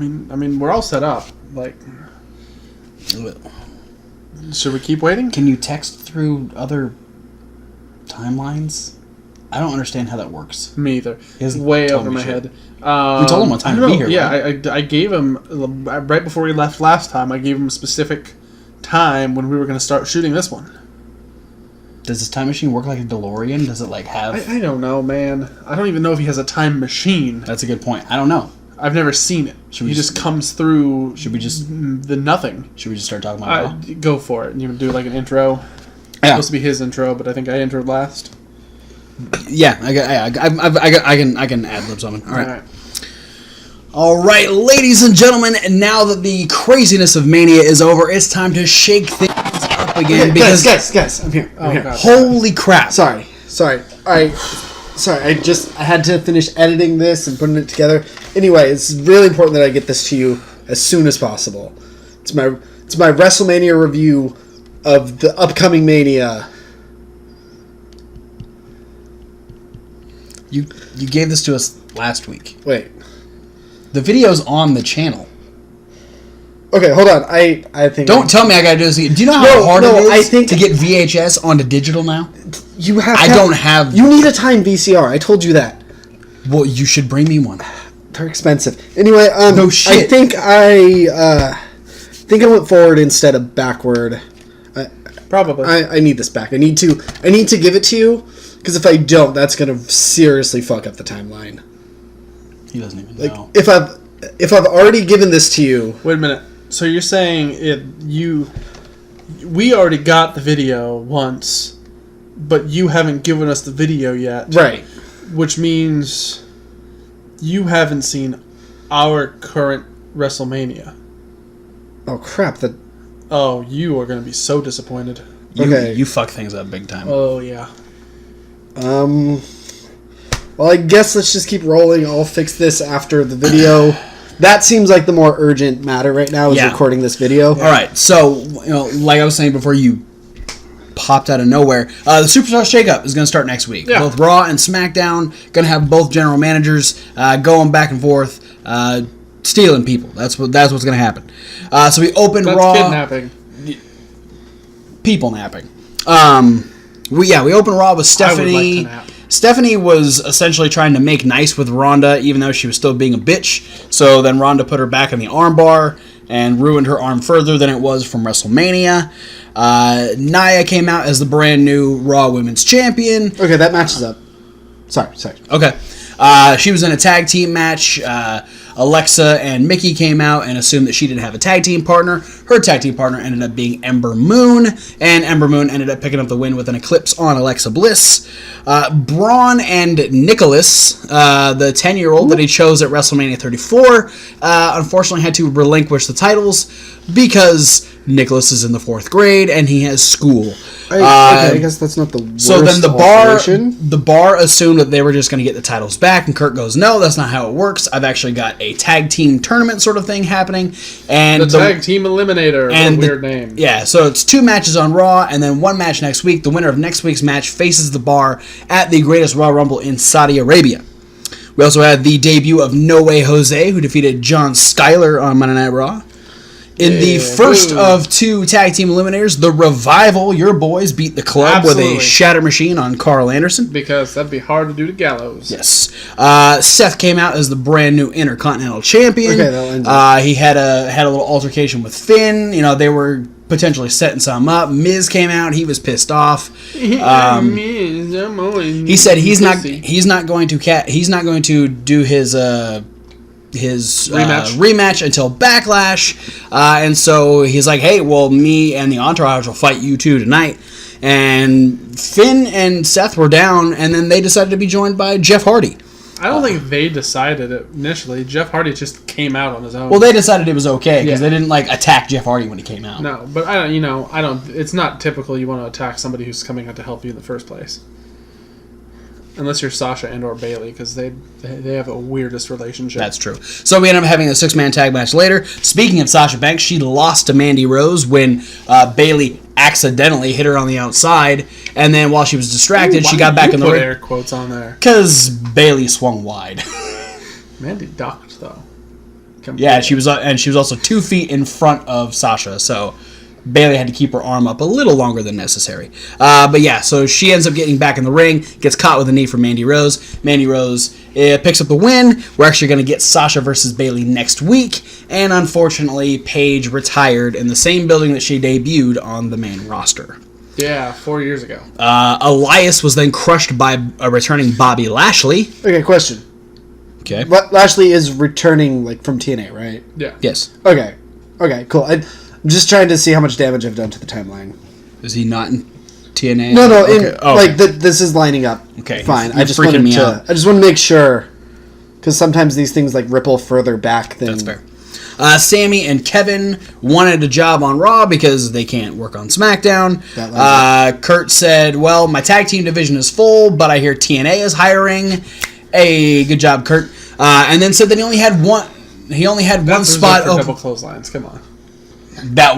mean, we're all set up. Like, should we keep waiting? Can you text through other timelines? I don't understand how that works. Me either. It's way over my head. We told him what time to be here. Yeah, right? I gave him right before we left last time. I gave him a specific time when we were going to start shooting this one. Does this time machine work like a DeLorean? Does it like have... I don't know, man. I don't even know if he has a time machine. That's a good point. I don't know. I've never seen it. He just comes through the nothing. Should we just start talking about it? Go for it. And you can do like an intro. Yeah. It's supposed to be his intro, but I think I entered last. Yeah, I can ad-lib something. All right, ladies and gentlemen, and now that the craziness of Mania is over, it's time to shake things up again. Okay, guys, I'm here. God. Holy crap! Sorry. I had to finish editing this and putting it together. Anyway, it's really important that I get this to you as soon as possible. It's my WrestleMania review of the upcoming Mania. You gave this to us last week. Wait. The video's on the channel. Okay, hold on. I think... Don't tell me I gotta do this again. Do you know how hard it is to get VHS onto digital now? You have... You need a time VCR. I told you that. Well, you should bring me one. They're expensive. Anyway, no shit. I think I went forward instead of backward. Probably. I need this back. I need to give it to you, because if I don't, that's going to seriously fuck up the timeline. He doesn't even know. If I've already given this to you... Wait a minute. So you're saying we already got the video once, but you haven't given us the video yet. Right. Which means you haven't seen our current WrestleMania. Oh, crap. Oh, you are going to be so disappointed. You fuck things up big time. Oh, yeah. Well, I guess let's just keep rolling. I'll fix this after the video. That seems like the more urgent matter right now is recording this video. All right. So, like I was saying before you popped out of nowhere, the Superstar Shakeup is going to start next week. Yeah. Both Raw and SmackDown going to have both general managers going back and forth, stealing people. That's what's going to happen. So we open Raw. Kidnapping. People napping. We open Raw with Stephanie. I would like to nap. Stephanie was essentially trying to make nice with Ronda, even though she was still being a bitch. So then Ronda put her back in the armbar and ruined her arm further than it was from WrestleMania. Nia came out as the brand new Raw Women's Champion. Okay, that matches up. Sorry. Okay. She was in a tag team match. Alexa and Mickey came out and assumed that she didn't have a tag team partner. Her tag team partner ended up being Ember Moon, and Ember Moon ended up picking up the win with an Eclipse on Alexa Bliss. Braun and Nicholas, the 10-year-old that he chose at WrestleMania 34, unfortunately had to relinquish the titles because Nicholas is in the 4th grade and he has school. I guess that's not the worst. So then the bar assumed that they were just going to get the titles back, and Kurt goes, "No, that's not how it works. I've actually got a tag team tournament sort of thing happening." And the tag team eliminator, and weird name. Yeah, so it's 2 matches on Raw, and then 1 match next week. The winner of next week's match faces the bar at the Greatest Royal Rumble in Saudi Arabia. We also had the debut of No Way Jose, who defeated John Schuyler on Monday Night Raw. In the first of 2 tag team eliminators, the Revival, your boys, beat the Club with a Shatter Machine on Carl Anderson. Because that'd be hard to do to Gallows. Yes. Seth came out as the brand new Intercontinental Champion. Okay, that'll end he had a little altercation with Finn. They were potentially setting something up. Miz came out. He was pissed off. He said he's not going to do his rematch until Backlash, and so he's like, "Hey, well, me and the Entourage will fight you two tonight." And Finn and Seth were down, and then they decided to be joined by Jeff Hardy. I don't think they decided it initially. Jeff Hardy just came out on his own. Well, they decided it was okay because they didn't attack Jeff Hardy when he came out. No, but I don't. It's not typical you want to attack somebody who's coming out to help you in the first place. Unless you're Sasha and or Bayley, because they have a weirdest relationship. That's true. So we ended up having a 6-man tag match later. Speaking of Sasha Banks, she lost to Mandy Rose when Bayley accidentally hit her on the outside, and then while she was distracted, she got back in the ring. Put air quotes on there. Because Bayley swung wide. Mandy ducked though. Yeah, she was also 2 feet in front of Sasha, so Bayley had to keep her arm up a little longer than necessary. But yeah, so she ends up getting back in the ring, gets caught with a knee from Mandy Rose. Mandy Rose picks up the win. We're actually going to get Sasha versus Bayley next week, and unfortunately, Paige retired in the same building that she debuted on the main roster. Yeah, 4 years ago. Elias was then crushed by a returning Bobby Lashley. Okay, question. Okay. Lashley is returning like from TNA, right? Yeah. Yes. Okay, cool. I'm just trying to see how much damage I've done to the timeline. Is he not in TNA? No, Okay. this is lining up. Okay. Fine. You're I just freaking wanted me to. out. I just want to make sure, because sometimes these things like ripple further back than. That's fair. Sammy and Kevin wanted a job on Raw because they can't work on SmackDown. Kurt said, "Well, my tag team division is full, but I hear TNA is hiring." Hey, good job, Kurt. And then said that he only had one. He only had one spot open. Double clotheslines. Come on. That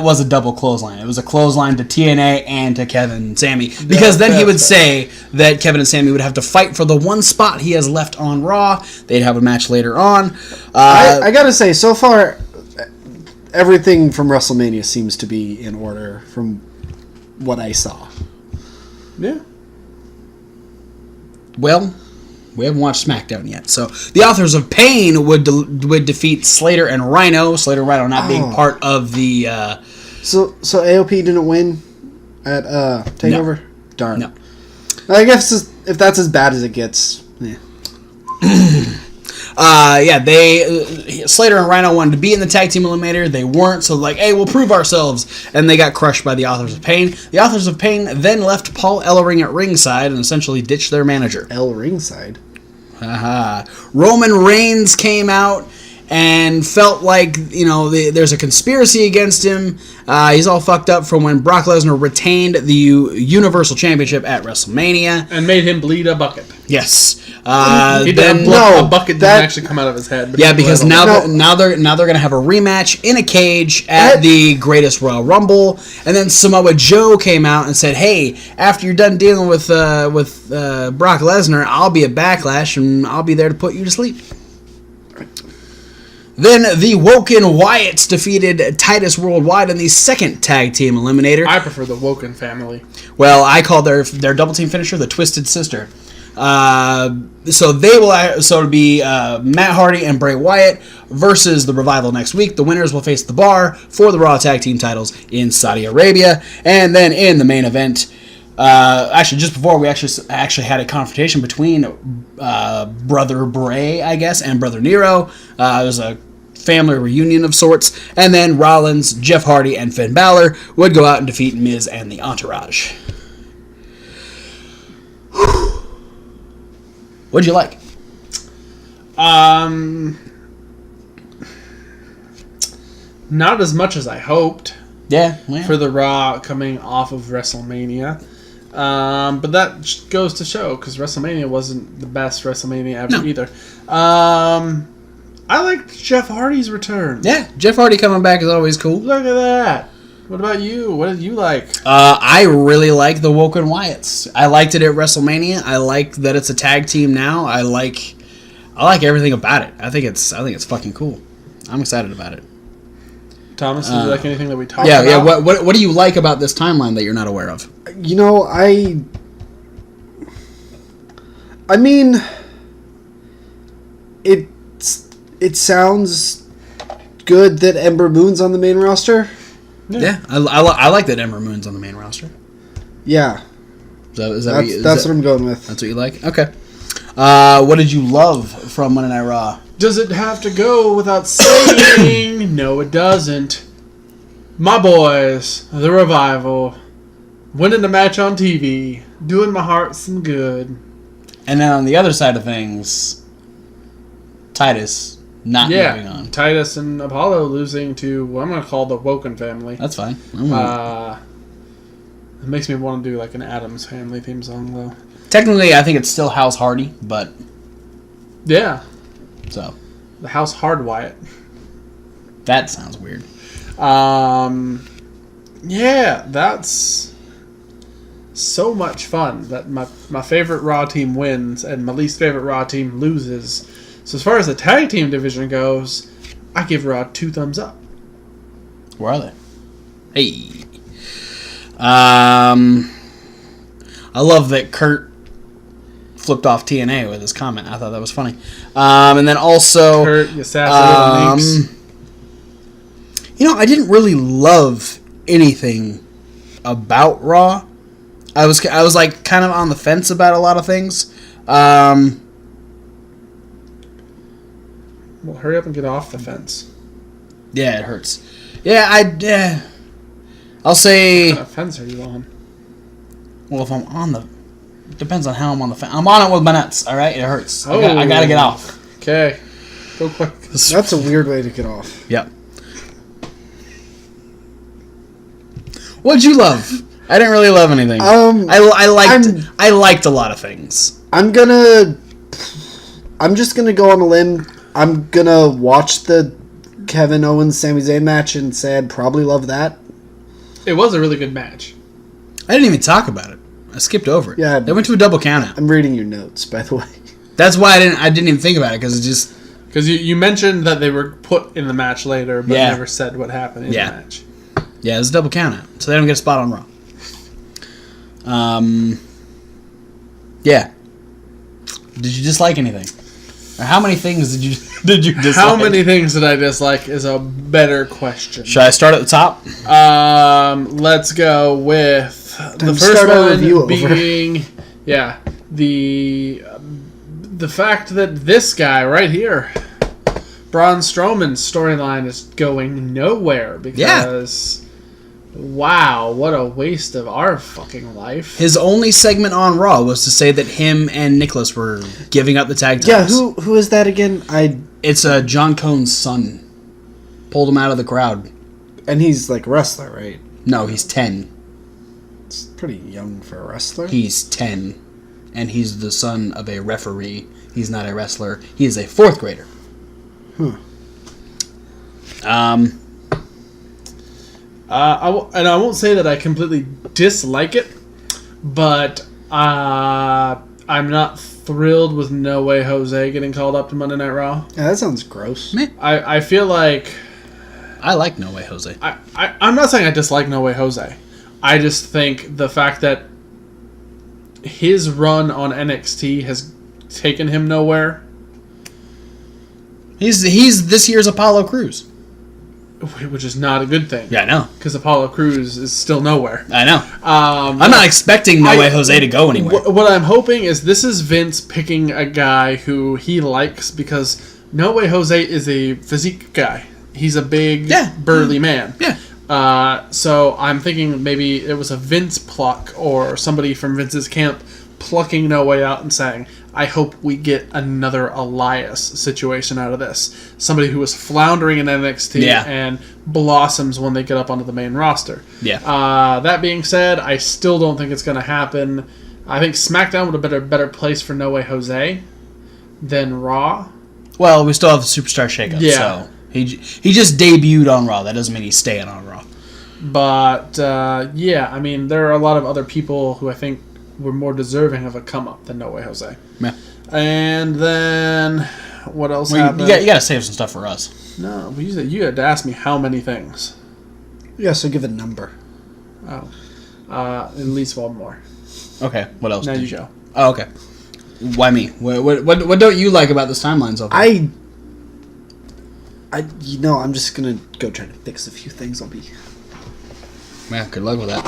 was a double clothesline. It was a clothesline to TNA and to Kevin and Sammy. Because then he would say that Kevin and Sammy would have to fight for the one spot he has left on Raw. They'd have a match later on. I gotta say, so far, everything from WrestleMania seems to be in order from what I saw. Yeah. Well, we haven't watched SmackDown yet. So the Authors of Pain would defeat Slater and Rhino. Slater and Rhino not being part of the... So AOP didn't win at TakeOver? No. Darn. No. I guess if that's as bad as it gets... Yeah. Slater and Rhino wanted to be in the tag team eliminator. They weren't, so like, hey, we'll prove ourselves. And they got crushed by the Authors of Pain. The Authors of Pain then left Paul Ellering at ringside and essentially ditched their manager. Ringside? Roman Reigns came out and felt like, there's a conspiracy against him. He's all fucked up from when Brock Lesnar retained the Universal Championship at WrestleMania. And made him bleed a bucket. Yes. A bucket didn't actually come out of his head. Yeah, because now they're going to have a rematch in a cage at the Greatest Royal Rumble. And then Samoa Joe came out and said, hey, after you're done dealing with Brock Lesnar, I'll be at Backlash and I'll be there to put you to sleep. Then the Woken Wyatts defeated Titus Worldwide in the second tag team eliminator. I prefer the Woken family. Well, I call their double team finisher the Twisted Sister. So it'll be Matt Hardy and Bray Wyatt versus the Revival next week. The winners will face the Bar for the Raw Tag Team titles in Saudi Arabia. And then in the main event, just before we actually had a confrontation between Brother Bray, I guess, and Brother Nero. It was a family reunion of sorts. And then Rollins, Jeff Hardy, and Finn Balor would go out and defeat Miz and the Entourage. What'd you like? Not as much as I hoped. Yeah. For the Raw coming off of WrestleMania. But that goes to show, because WrestleMania wasn't the best WrestleMania ever either. I liked Jeff Hardy's return. Yeah, Jeff Hardy coming back is always cool. Look at that. What about you? What did you like? I really like the Woken Wyatts. I liked it at WrestleMania. I like that it's a tag team now. I like everything about it. I think it's fucking cool. I'm excited about it. Thomas, do you like anything that we talked about? Yeah. What do you like about this timeline that you're not aware of? I mean, it sounds good that Ember Moon's on the main roster. Yeah, I like that Ember Moon's on the main roster. Yeah. That's what I'm going with. That's what you like? Okay. What did you love from Monday Night Raw? Does it have to go without saying? No, it doesn't. My boys, the Revival, winning the match on TV, doing my heart some good. And then on the other side of things, Titus not moving on. Titus and Apollo losing to what I'm going to call the Woken family. That's fine. It makes me want to do like an Addams Family theme song, though. Technically, I think it's still House Hardy, but... Yeah. So. The House Hard Wyatt. That sounds weird. Yeah, that's so much fun that my favorite Raw team wins and my least favorite Raw team loses. So as far as the tag team division goes, I give Raw 2 thumbs up. Where are they? Hey. I love that Kurt flipped off TNA with his comment. I thought that was funny. And then also... Kurt, you sassy little minx. I didn't really love anything about Raw. I was like kind of on the fence about a lot of things. Well, hurry up and get off the fence. Yeah, it hurts. Yeah, I'll say... What kind of fence are you on? Well, if I'm on the... Depends on how I'm on the fence. I'm on it with my nuts, alright? It hurts. Oh. I gotta get off. Okay. Go quick. That's a weird way to get off. Yep. What'd you love? I didn't really love anything. I liked a lot of things. I'm just gonna go on a limb. I'm gonna watch the Kevin Owens Sami Zayn match and say I'd probably love that. It was a really good match. I didn't even talk about it. I skipped over it. Yeah. They went to a double count out. I'm reading your notes, by the way. That's why I didn't even think about it, because it just... Because you mentioned that they were put in the match later, but never said what happened in the match. Yeah, it was a double count out, so they don't get a spot on Raw. Yeah. Did you dislike anything? Or how many things did you dislike? How many things did I dislike is a better question. Should I start at the top? Let's go with the first one being the fact that this guy right here, Braun Strowman's storyline is going nowhere because wow, what a waste of our fucking life. His only segment on Raw was to say that him and Nicholas were giving up the tag Yeah, titles. who is that again? It's John Cone's son. Pulled him out of the crowd. And he's like a wrestler, right? No, he's 10. It's pretty young for a wrestler. He's 10. And he's the son of a referee. He's not a wrestler. He is a 4th grader. I won't say that I completely dislike it, but I'm not thrilled with No Way Jose getting called up to Monday Night Raw. Yeah, that sounds gross. I feel like... I like No Way Jose. I'm not saying I dislike No Way Jose. I just think the fact that his run on NXT has taken him nowhere. He's this year's Apollo Crews. Which is not a good thing. Yeah, I know. Because Apollo Crews is still nowhere. I know. I'm not expecting No Way Jose to go anywhere. What I'm hoping is this is Vince picking a guy who he likes, because No Way Jose is a physique guy. He's a big, burly man. Yeah. So I'm thinking maybe it was a Vince pluck or somebody from Vince's camp plucking No Way out and saying, I hope we get another Elias situation out of this. Somebody who was floundering in NXT and blossoms when they get up onto the main roster. Yeah. That being said, I still don't think it's going to happen. I think SmackDown would have been a better place for No Way Jose than Raw. Well, we still have the Superstar Shakeup, so he just debuted on Raw. That doesn't mean he's staying on Raw. But, I mean, there are a lot of other people who I think were more deserving of a come-up than No Way Jose. Yeah. And then, what else happened? You got to save some stuff for us. No, but you had to ask me how many things. Yeah, so give a number. Oh. At least one more. Okay, what else? Now you go. Oh, okay. Why me? What don't you like about this timeline so far? I'm just gonna go try to fix a few things. Yeah, good luck with that.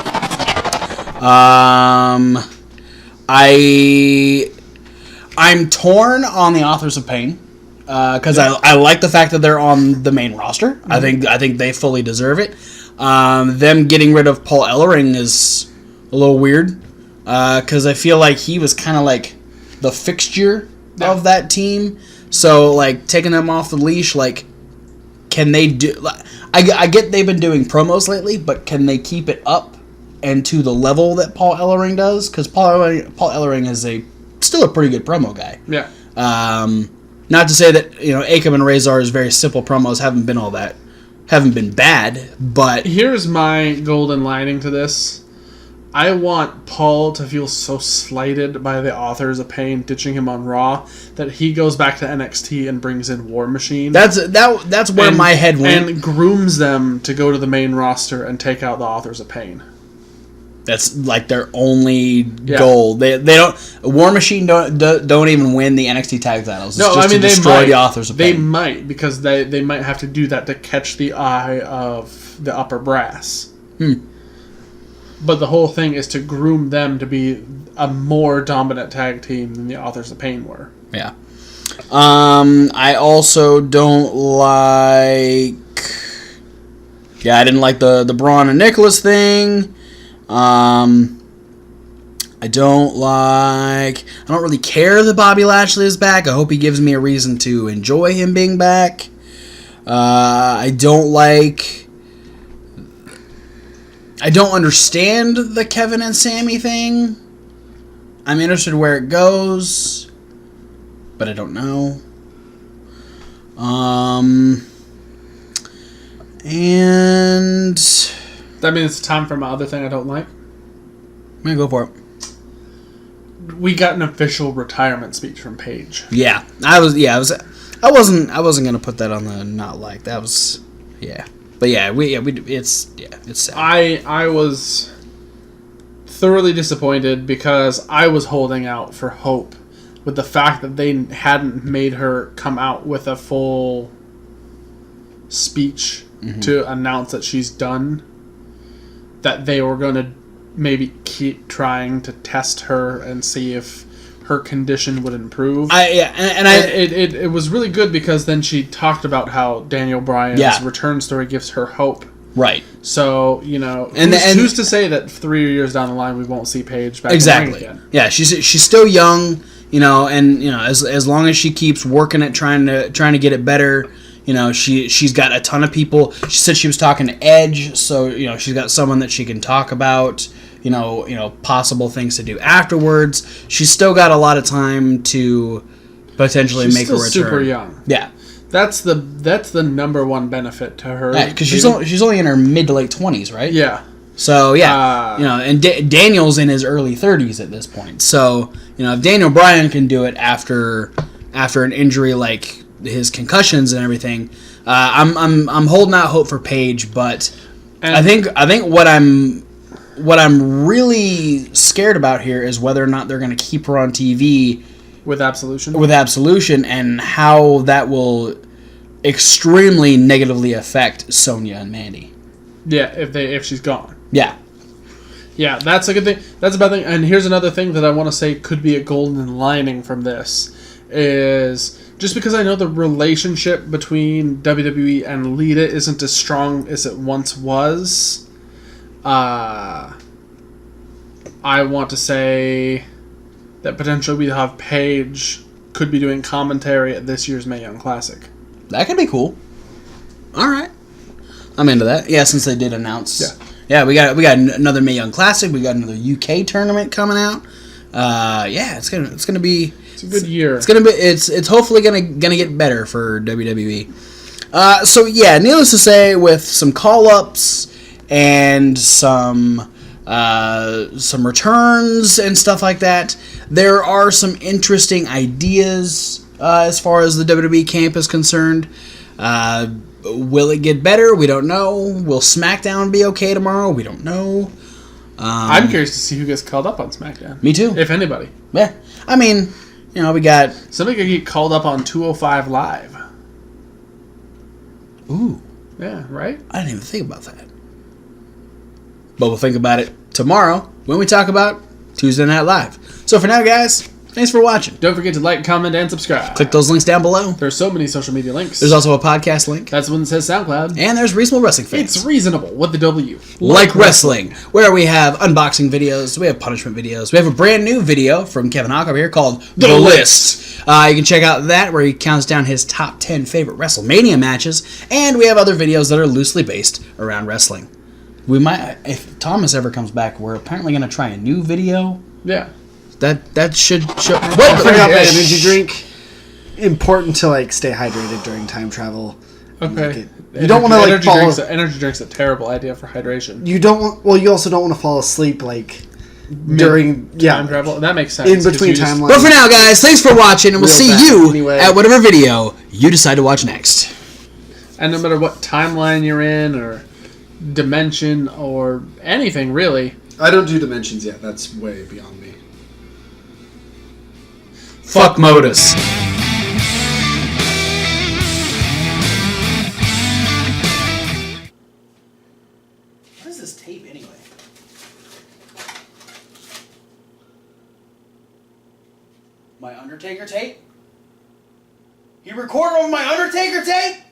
I'm torn on the Authors of Pain because I like the fact that they're on the main roster. Mm-hmm. I think they fully deserve it. Them getting rid of Paul Ellering is a little weird because I feel like he was kind of like the fixture of that team. So like taking them off the leash, like can they do? I get they've been doing promos lately, but can they keep it up and to the level that Paul Ellering does? Because Paul Ellering is still a pretty good promo guy. Yeah. Not to say that Akam and Razor's very simple promos haven't been bad, but here's my golden lining to this. I want Paul to feel so slighted by the Authors of Pain ditching him on Raw that he goes back to NXT and brings in War Machine. That's where my head went. And grooms them to go to the main roster and take out the Authors of Pain. That's like their only goal. They don't. War Machine don't even win the NXT tag titles. It's just to destroy the Authors of Pain. They might, because they might have to do that to catch the eye of the upper brass. But the whole thing is to groom them to be a more dominant tag team than the Authors of Pain were. Yeah. I also don't like. Yeah, I didn't like the Braun and Nicholas thing. I don't really care that Bobby Lashley is back. I hope he gives me a reason to enjoy him being back. I don't understand the Kevin and Sammy thing. I'm interested where it goes, but I don't know. And that means it's time for my other thing I don't like. I'm gonna go for it. We got an official retirement speech from Paige. Yeah, I wasn't gonna put that on the not like. That was, yeah. But it's sad. I was thoroughly disappointed because I was holding out for hope with the fact that they hadn't made her come out with a full speech to announce that she's done. That they were going to maybe keep trying to test her and see if her condition would improve. It was really good because then she talked about how Daniel Bryan's return story gives her hope. Right. So, who's to say that 3 years down the line we won't see Paige back in the ring again? Yeah, she's still young, as long as she keeps working at trying to get it better, she's got a ton of people. She said she was talking to Edge, so she's got someone that she can talk about. Possible things to do afterwards. She's still got a lot of time to potentially make a return. She's still super young. Yeah, that's the number one benefit to her. Yeah, because she's only in her mid to late 20s, right? Yeah. So and Daniel's in his early 30s at this point. So if Daniel Bryan can do it after an injury like his concussions and everything, I'm holding out hope for Paige. But I think what I'm really scared about here is whether or not they're going to keep her on TV with Absolution. And how that will extremely negatively affect Sonya and Mandy. Yeah, if she's gone. Yeah. Yeah, that's a good thing. That's a bad thing. And here's another thing that I want to say could be a golden lining from this is just because I know the relationship between WWE and Lita isn't as strong as it once was. I want to say that potentially we have Paige could be doing commentary at this year's Mae Young Classic. That could be cool. All right, I'm into that. Yeah, since they did announce. Yeah, we got another Mae Young Classic. We got another UK tournament coming out. It's gonna be. It's a good year. It's hopefully gonna get better for WWE. Needless to say, with some call ups and some returns and stuff like that, there are some interesting ideas as far as the WWE camp is concerned. Will it get better? We don't know. Will SmackDown be okay tomorrow? We don't know. I'm curious to see who gets called up on SmackDown. Me too. If anybody. Yeah. I mean, we got... Somebody could get called up on 205 Live. Ooh. Yeah, right? I didn't even think about that. But we'll think about it tomorrow when we talk about Tuesday Night Live. So for now, guys, thanks for watching. Don't forget to like, comment, and subscribe. Click those links down below. There's so many social media links. There's also a podcast link. That's one that says SoundCloud. And there's Reasonable Wrestling Fans. It's reasonable with the W. Like wrestling, where we have unboxing videos, we have punishment videos. We have a brand new video from Kevin Hawk over here called The List. You can check out that where he counts down his top 10 favorite WrestleMania matches. And we have other videos that are loosely based around wrestling. We might, if Thomas ever comes back, we're apparently going to try a new video. Yeah. That should show. What? Bring out the energy drink. Important to stay hydrated during time travel. Okay. You don't want to like fall. Energy drink's a terrible idea for hydration. You don't want. Well, you also don't want to fall asleep like during time travel. That makes sense. in between timelines. But for now, guys, thanks for watching, and we'll see you at whatever video you decide to watch next. And no matter what timeline you're in, or dimension, or anything really. I don't do dimensions yet. That's way beyond me. Fuck Modus. What is this tape anyway? My Undertaker tape? You recorded on my Undertaker tape?